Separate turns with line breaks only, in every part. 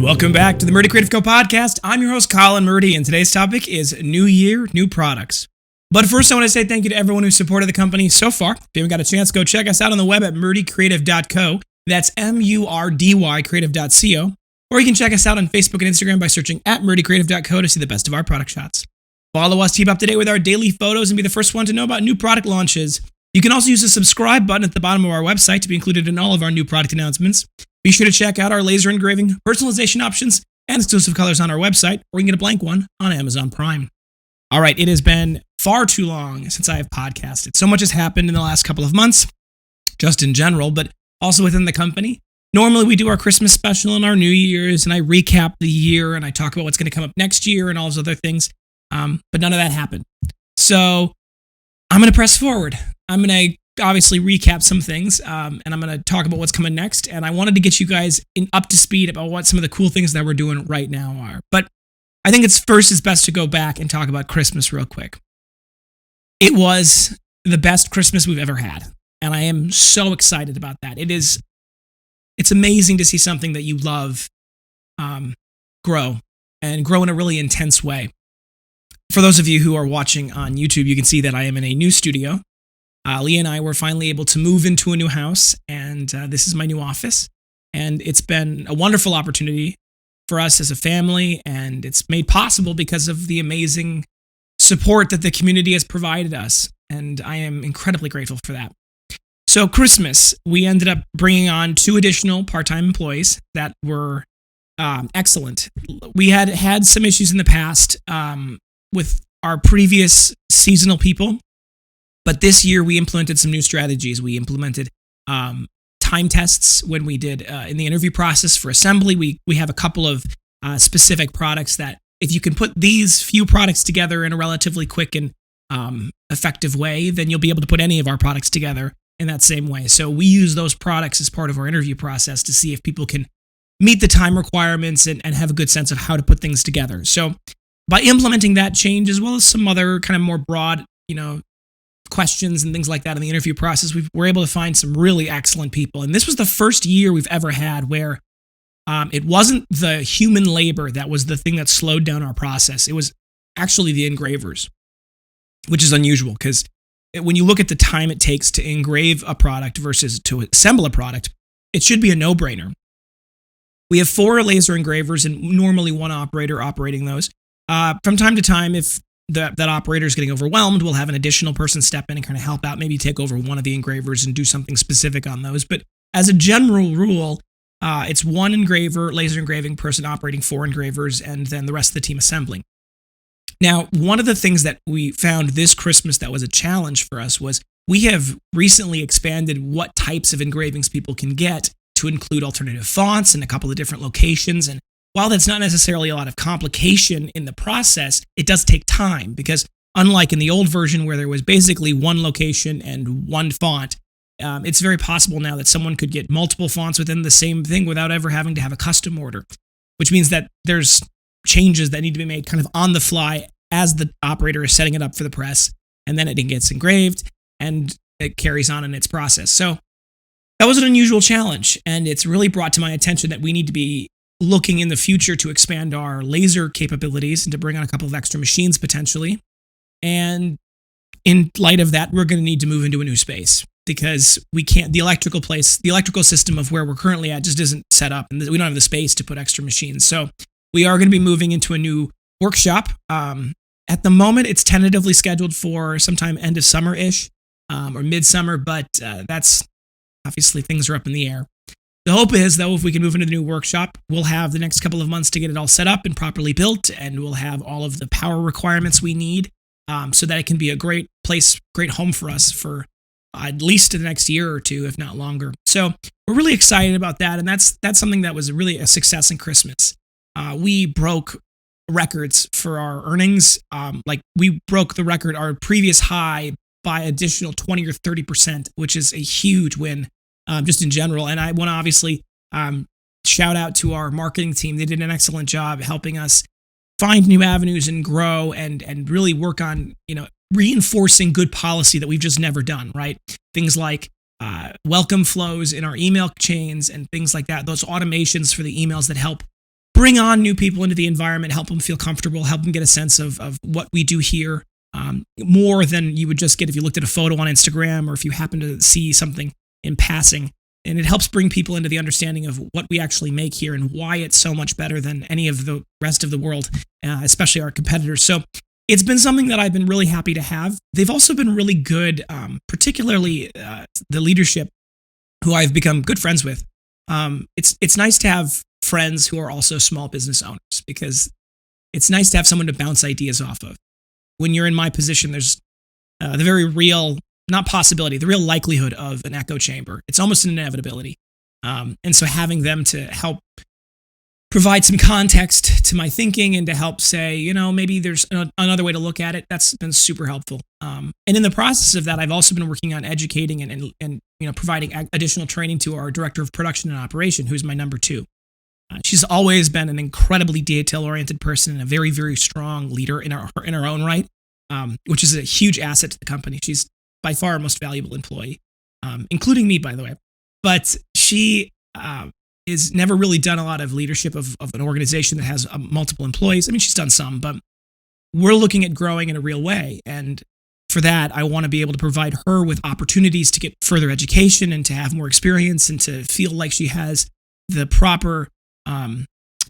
Welcome back to the Murdy Creative Co podcast. I'm your host, Colin Murdy, and today's topic is New Year, New Products. But first, I want to say thank you to everyone who supported the company so far. If you haven't got a chance, go check us out on the web at murdycreative.co. That's M-U-R-D-Y creative.co. Or you can check us out on Facebook and Instagram by searching at murdycreative.co to see the best of our product shots. Follow us to keep up to date with our daily photos and be the first one to know about new product launches. You can also use the subscribe button at the bottom of our website to be included in all of our new product announcements. Be sure to check out our laser engraving, personalization options, and exclusive colors on our website, or you can get a blank one on Amazon Prime. All right, it has been far too long since I have podcasted. So much has happened in the last couple of months, just in general, but also within the company. Normally, we do our Christmas special and our New Year's, and I recap the year, and I talk about what's going to come up next year and all those other things, but none of that happened. So I'm going to press forward. I'm going to obviously recap some things, and I'm going to talk about what's coming next. And I wanted to get you guys up to speed about what some of the cool things that we're doing right now are. But I think it's best to go back and talk about Christmas real quick. It was the best Christmas we've ever had, and I am so excited about that. It's amazing to see something that you love grow in a really intense way. For those of you who are watching on YouTube, you can see that I am in a new studio. Leah and I were finally able to move into a new house, and this is my new office. And it's been a wonderful opportunity for us as a family, and it's made possible because of the amazing support that the community has provided us. And I am incredibly grateful for that. So Christmas, we ended up bringing on 2 additional part-time employees that were excellent. We had some issues in the past with our previous seasonal people. But this year, we implemented some new strategies. We implemented time tests when we did in the interview process for assembly. We have a couple of specific products that if you can put these few products together in a relatively quick and effective way, then you'll be able to put any of our products together in that same way. So we use those products as part of our interview process to see if people can meet the time requirements and have a good sense of how to put things together. So by implementing that change, as well as some other kind of more broad, questions and things like that in the interview process, we were able to find some really excellent people. And this was the first year we've ever had where it wasn't the human labor that was the thing that slowed down our process. It was actually the engravers, which is unusual because when you look at the time it takes to engrave a product versus to assemble a product, it should be a no-brainer. We have 4 laser engravers and normally 1 operator operating those. From time to time, if that operator is getting overwhelmed, we'll have an additional person step in and kind of help out, maybe take over one of the engravers and do something specific on those. But as a general rule, it's 1 engraver, laser engraving person operating 4 engravers, and then the rest of the team assembling. Now, one of the things that we found this Christmas that was a challenge for us was we have recently expanded what types of engravings people can get to include alternative fonts in a couple of different locations. And while that's not necessarily a lot of complication in the process, it does take time because unlike in the old version where there was basically 1 location and 1 font, it's very possible now that someone could get multiple fonts within the same thing without ever having to have a custom order, which means that there's changes that need to be made kind of on the fly as the operator is setting it up for the press, and then it gets engraved and it carries on in its process. So that was an unusual challenge, and it's really brought to my attention that we need to be looking in the future to expand our laser capabilities and to bring on a couple of extra machines potentially. And in light of that, we're going to need to move into a new space because we can't, the electrical system of where we're currently at just isn't set up and we don't have the space to put extra machines. So we are going to be moving into a new workshop. At the moment, it's tentatively scheduled for sometime end of summer-ish or midsummer, but that's obviously things are up in the air. The hope is, though, if we can move into the new workshop, we'll have the next couple of months to get it all set up and properly built, and we'll have all of the power requirements we need so that it can be a great place, great home for us for at least the next year or 2, if not longer. So we're really excited about that, and that's something that was really a success in Christmas. We broke records for our earnings. We broke the record, our previous high, by additional 20 or 30%, which is a huge win. Just in general. And I want to obviously shout out to our marketing team. They did an excellent job helping us find new avenues and grow and really work on, reinforcing good policy that we've just never done, right? Things like welcome flows in our email chains and things like that. Those automations for the emails that help bring on new people into the environment, help them feel comfortable, help them get a sense of what we do here, more than you would just get if you looked at a photo on Instagram or if you happen to see something in passing. And it helps bring people into the understanding of what we actually make here and why it's so much better than any of the rest of the world, especially our competitors. So it's been something that I've been really happy to have. They've also been really good, particularly the leadership who I've become good friends with. It's nice to have friends who are also small business owners, because it's nice to have someone to bounce ideas off of. When you're in my position, there's the very real, not possibility, the real likelihood of an echo chamber. It's almost an inevitability. And so having them to help provide some context to my thinking and to help say, maybe there's another way to look at it, that's been super helpful. And in the process of that, I've also been working on educating and providing additional training to our director of production and operation, who's my number 2. She's always been an incredibly detail-oriented person and a very, very strong leader in her own right, which is a huge asset to the company. She's by far our most valuable employee, including me, by the way. But she has never really done a lot of leadership of an organization that has multiple employees. I mean, she's done some, but we're looking at growing in a real way. And for that, I want to be able to provide her with opportunities to get further education and to have more experience and to feel like she has the proper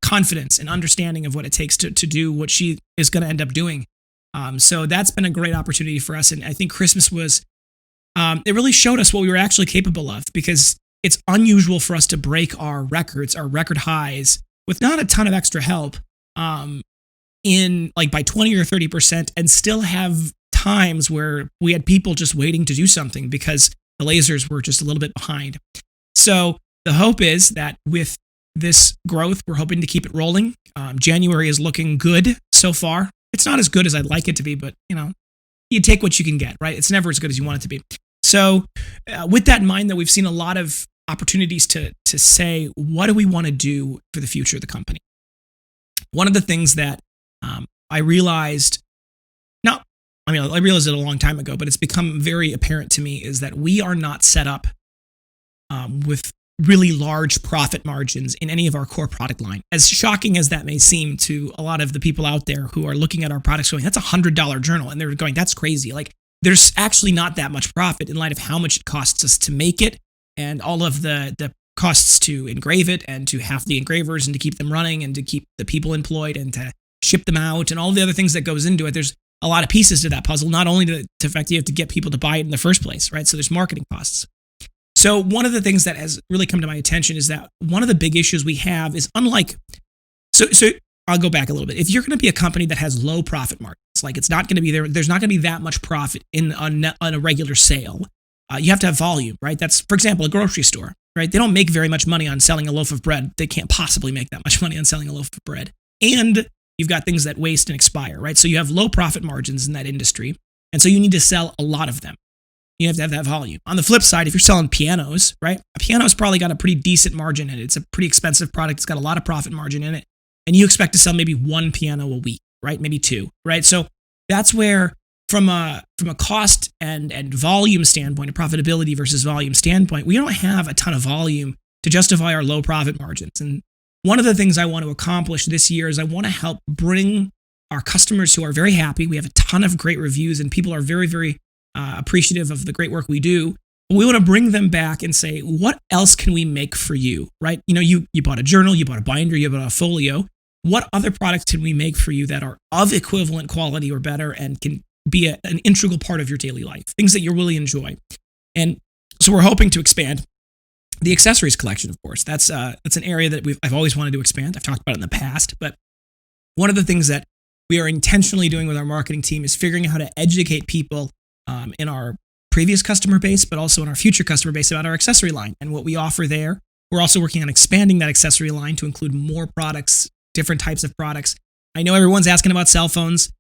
confidence and understanding of what it takes to do what she is going to end up doing. So that's been a great opportunity for us. And I think Christmas was, it really showed us what we were actually capable of, because it's unusual for us to break our records, our record highs, with not a ton of extra help, in like by 20 or 30%, and still have times where we had people just waiting to do something because the lasers were just a little bit behind. So the hope is that with this growth, we're hoping to keep it rolling. January is looking good so far. It's not as good as I'd like it to be, but you take what you can get, right? It's never as good as you want it to be. So with that in mind, that we've seen a lot of opportunities to say, what do we want to do for the future of the company? One of the things that I realized, I realized it a long time ago, but it's become very apparent to me, is that we are not set up with really large profit margins in any of our core product line. As shocking as that may seem to a lot of the people out there who are looking at our products going, that's $100 journal, and they're going, that's crazy. Like, there's actually not that much profit in light of how much it costs us to make it and all of the costs to engrave it and to have the engravers and to keep them running and to keep the people employed and to ship them out and all the other things that goes into it. There's a lot of pieces to that puzzle, not only to the fact that you have to get people to buy it in the first place, right? So there's marketing costs. So one of the things that has really come to my attention is that one of the big issues we have is so I'll go back a little bit. If you're going to be a company that has low profit margins, like it's not going to be there's not going to be that much profit on a regular sale. You have to have volume, right? That's, for example, a grocery store, right? They don't make very much money on selling a loaf of bread. They can't possibly make that much money on selling a loaf of bread. And you've got things that waste and expire, right? So you have low profit margins in that industry. And so you need to sell a lot of them. You have to have that volume. On the flip side, if you're selling pianos, right? A piano's probably got a pretty decent margin in it. It's a pretty expensive product. It's got a lot of profit margin in it. And you expect to sell maybe 1 piano a week, right? Maybe 2, right? So that's where from a cost and volume standpoint, a profitability versus volume standpoint, we don't have a ton of volume to justify our low profit margins. And one of the things I want to accomplish this year is I want to help bring our customers who are very happy. We have a ton of great reviews and people are very, very appreciative of the great work we do. But we want to bring them back and say, what else can we make for you, right? You bought a journal, you bought a binder, you bought a folio. What other products can we make for you that are of equivalent quality or better and can be an integral part of your daily life, things that you really enjoy? And so we're hoping to expand the accessories collection, of course. That's an area that I've always wanted to expand. I've talked about it in the past, but one of the things that we are intentionally doing with our marketing team is figuring out how to educate people in our previous customer base, but also in our future customer base about our accessory line and what we offer there. We're also working on expanding that accessory line to include more products, different types of products. I know everyone's asking about cell phones.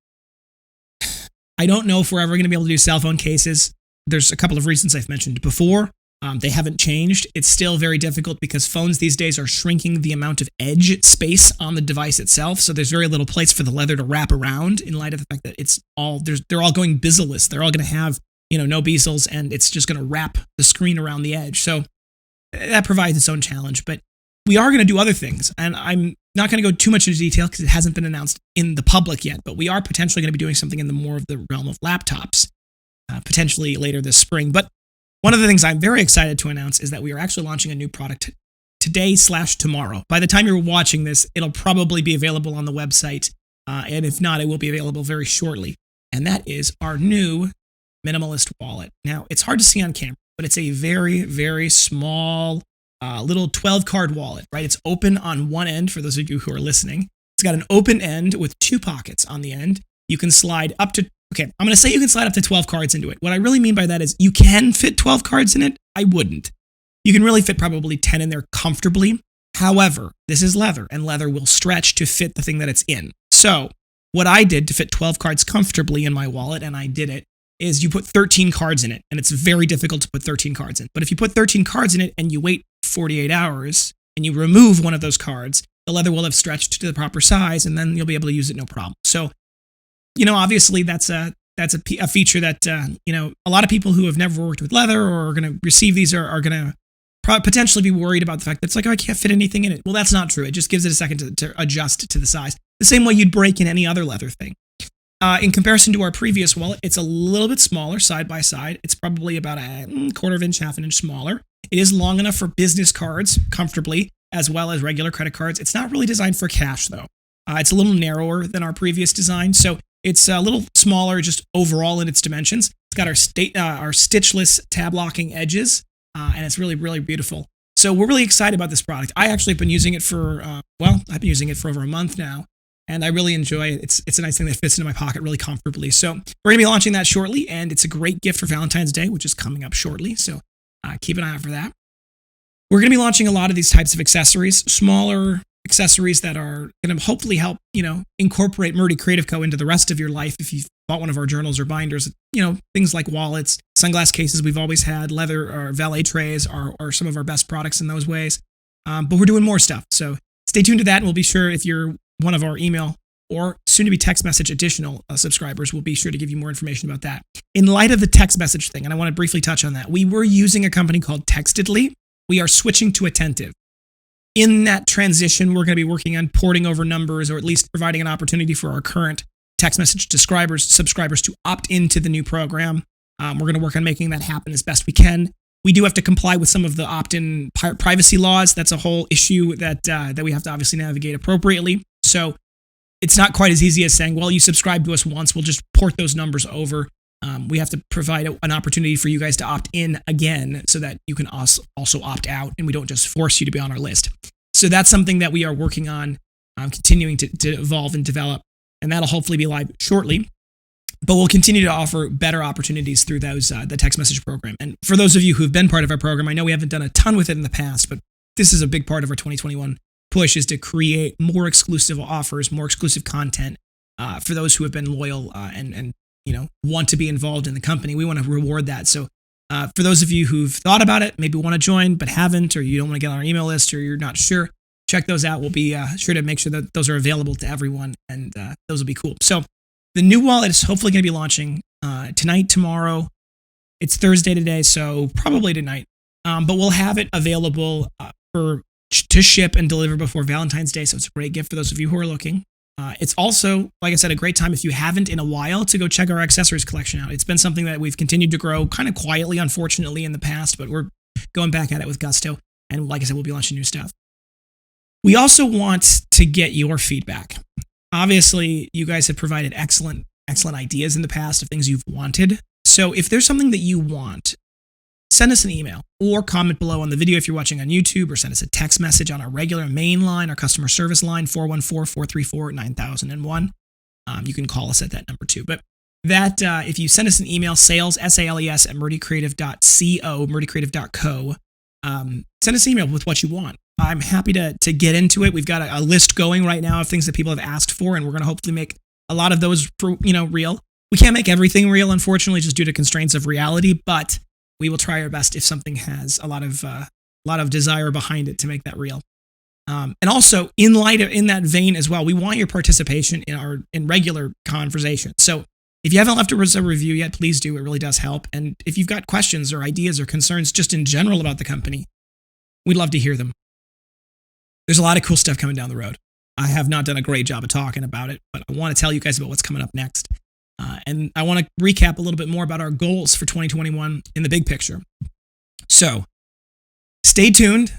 I don't know if we're ever going to be able to do cell phone cases. There's a couple of reasons I've mentioned before. They haven't changed. It's still very difficult because phones these days are shrinking the amount of edge space on the device itself. So there's very little place for the leather to wrap around in light of the fact that they're all going bezel-less. They're all going to have, no bezels, and it's just going to wrap the screen around the edge. So that provides its own challenge. But we are going to do other things, and I'm not going to go too much into detail because it hasn't been announced in the public yet, but we are potentially going to be doing something in the more of the realm of laptops, potentially later this spring. But one of the things I'm very excited to announce is that we are actually launching a new product today/tomorrow. By the time you're watching this, it'll probably be available on the website, and if not, it will be available very shortly. And that is our new minimalist wallet. Now, it's hard to see on camera, but it's a very, very small little 12-card wallet, right? It's open on one end for those of you who are listening. It's got an open end with 2 pockets on the end. You can slide up to, okay, I'm going to say you can slide up to 12 cards into it. What I really mean by that is you can fit 12 cards in it. I wouldn't. You can really fit probably 10 in there comfortably. However, this is leather, and leather will stretch to fit the thing that it's in. So what I did to fit 12 cards comfortably in my wallet, and I did it, is you put 13 cards in it, and it's very difficult to put 13 cards in. But if you put 13 cards in it and you wait 48 hours and you remove one of those cards, the leather will have stretched to the proper size, and then you'll be able to use it no problem. So, obviously that's a feature that, a lot of people who have never worked with leather or are going to receive these are going to potentially be worried about the fact that it's like, oh, I can't fit anything in it. Well, that's not true. It just gives it a second to adjust to the size. The same way you'd break in any other leather thing. In comparison to our previous wallet, it's a little bit smaller side by side. It's probably about a quarter of inch, half an inch smaller. It is long enough for business cards comfortably, as well as regular credit cards. It's not really designed for cash, though. It's a little narrower than our previous design, so it's a little smaller just overall in its dimensions. It's got our stitchless tab locking edges, and it's really, really beautiful. So we're really excited about this product. I actually have been using it for, I've been using it for over a month now, and I really enjoy it. It's a nice thing that fits into my pocket really comfortably. So we're going to be launching that shortly, and it's a great gift for Valentine's Day, which is coming up shortly. So keep an eye out for that. We're going to be launching a lot of these types of accessories, smaller accessories that are going to hopefully help, incorporate Murdy Creative Co. into the rest of your life. If you've bought one of our journals or binders, things like wallets, sunglass cases we've always had, leather or valet trays are some of our best products in those ways. But we're doing more stuff. So stay tuned to that, and we'll be sure if you're one of our email or soon-to-be text message additional subscribers, we'll be sure to give you more information about that. In light of the text message thing, and I want to briefly touch on that, we were using a company called Textedly. We are switching to Attentive. In that transition, we're going to be working on porting over numbers, or at least providing an opportunity for our current text message subscribers to opt into the new program. We're going to work on making that happen as best we can. We do have to comply with some of the opt-in privacy laws. That's a whole issue that we have to obviously navigate appropriately. So it's not quite as easy as saying, well, you subscribe to us once, we'll just port those numbers over. We have to provide an opportunity for you guys to opt in again so that you can also opt out, and we don't just force you to be on our list. So that's something that we are working on, continuing to evolve and develop, and that'll hopefully be live shortly. But we'll continue to offer better opportunities through those the text message program. And for those of you who've been part of our program, I know we haven't done a ton with it in the past, but this is a big part of our 2021 push, is to create more exclusive offers, more exclusive content for those who have been loyal and want to be involved in the company. We want to reward that. So for those of you who've thought about it, maybe want to join but haven't, or you don't want to get on our email list, or you're not sure, check those out. We'll be sure to make sure that those are available to everyone, and those will be cool. So the new wallet is hopefully going to be launching tonight, tomorrow. It's Thursday today, so probably tonight. But we'll have it available to ship and deliver before Valentine's Day, so it's a great gift for those of you who are looking. It's also, like I said, a great time if you haven't in a while to go check our accessories collection out. It's been something that we've continued to grow kind of quietly, unfortunately, in the past, but we're going back at it with gusto. And like I said, we'll be launching new stuff. We also want to get your feedback. Obviously, you guys have provided excellent ideas in the past of things you've wanted. So if there's something that you want, send us an email or comment below on the video if you're watching on YouTube, or send us a text message on our regular main line, our customer service line, 414-434-9001. You can call us at that number too. But that, if you send us an email, sales, S-A-L-E-S, at murdycreative.co, murdycreative.co, send us an email with what you want. I'm happy to get into it. We've got a list going right now of things that people have asked for, and we're going to hopefully make a lot of those real. We can't make everything real, unfortunately, just due to constraints of reality, but we will try our best if something has a lot of desire behind it to make that real. And also, in that vein as well, we want your participation in regular conversation. So if you haven't left a review yet, please do. It really does help. And if you've got questions or ideas or concerns just in general about the company, we'd love to hear them. there's a lot of cool stuff coming down the road. I have not done a great job of talking about it, but I want to tell you guys about what's coming up next. And I want to recap a little bit more about our goals for 2021 in the big picture. So stay tuned.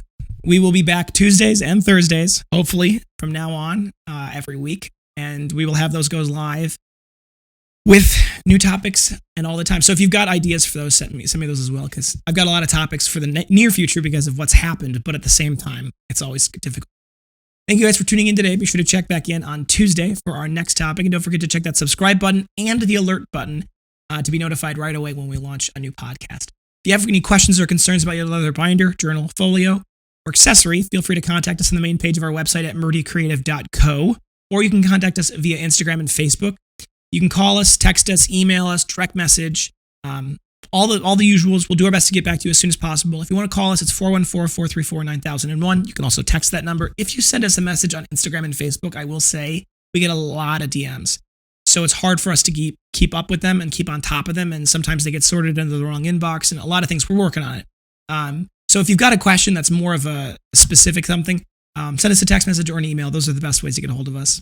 We will be back Tuesdays and Thursdays, hopefully, from now on, every week. And we will have those go live with new topics and all the time. So if you've got ideas for those, send me those as well, because I've got a lot of topics for the near future because of what's happened, but at the same time, it's always difficult. Thank you guys for tuning in today. Be sure to check back in on Tuesday for our next topic. And don't forget to check that subscribe button and the alert button to be notified right away when we launch a new podcast. If you have any questions or concerns about your leather binder, journal, folio, or accessory, feel free to contact us on the main page of our website at murdycreative.co, or you can contact us via Instagram and Facebook. You can call us, text us, email us, direct message, all the usuals. We'll do our best to get back to you as soon as possible. If you want to call us, it's 414-434-9001. You can also text that number. If you send us a message on Instagram and Facebook, I will say we get a lot of DMs. So it's hard for us to keep up with them and keep on top of them. And sometimes they get sorted into the wrong inbox and a lot of things. We're working on it. So if you've got a question that's more of a specific something, send us a text message or an email. Those are the best ways to get a hold of us.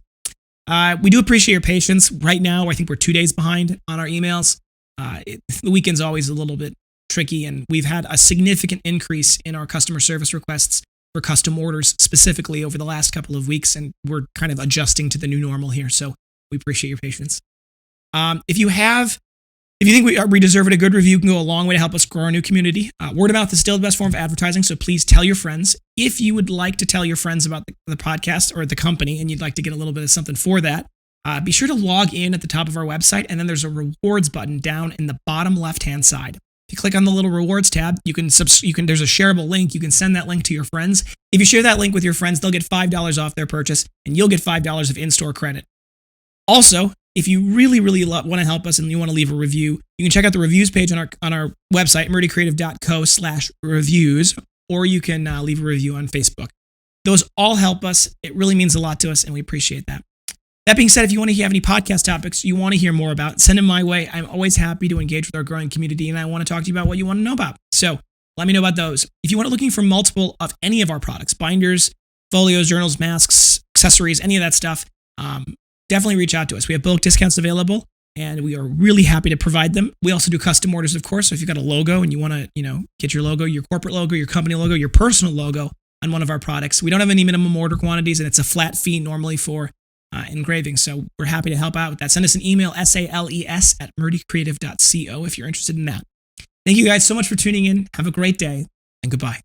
We do appreciate your patience. Right now, I think we're 2 days behind on our emails. The weekend's always a little bit tricky, and we've had a significant increase in our customer service requests for custom orders specifically over the last couple of weeks, and we're kind of adjusting to the new normal here, so we appreciate your patience. If you think we deserve it, a good review can go a long way to help us grow our new community. Word of mouth is still the best form of advertising, so please tell your friends. If you would like to tell your friends about the podcast or the company and you'd like to get a little bit of something for that, be sure to log in at the top of our website, and then there's a rewards button down in the bottom left-hand side. If you click on the little rewards tab, there's a shareable link. You can send that link to your friends. If you share that link with your friends, they'll get $5 off their purchase, and you'll get $5 of in-store credit. Also, if you really want to help us and you want to leave a review, you can check out the reviews page on our website, murdycreative.co/reviews, or you can leave a review on Facebook. Those all help us. It really means a lot to us, and we appreciate that. That being said, if you want to have any podcast topics you want to hear more about, send them my way. I'm always happy to engage with our growing community, and I want to talk to you about what you want to know about. So let me know about those. If you want looking for multiple of any of our products, binders, folios, journals, masks, accessories, any of that stuff, definitely reach out to us. We have bulk discounts available, and we are really happy to provide them. We also do custom orders, of course. So if you've got a logo and you want to, get your logo, your corporate logo, your company logo, your personal logo on one of our products, we don't have any minimum order quantities, and it's a flat fee normally for engraving. So we're happy to help out with that. Send us an email, sales@murdycreative.co if you're interested in that. Thank you guys so much for tuning in. Have a great day, and goodbye.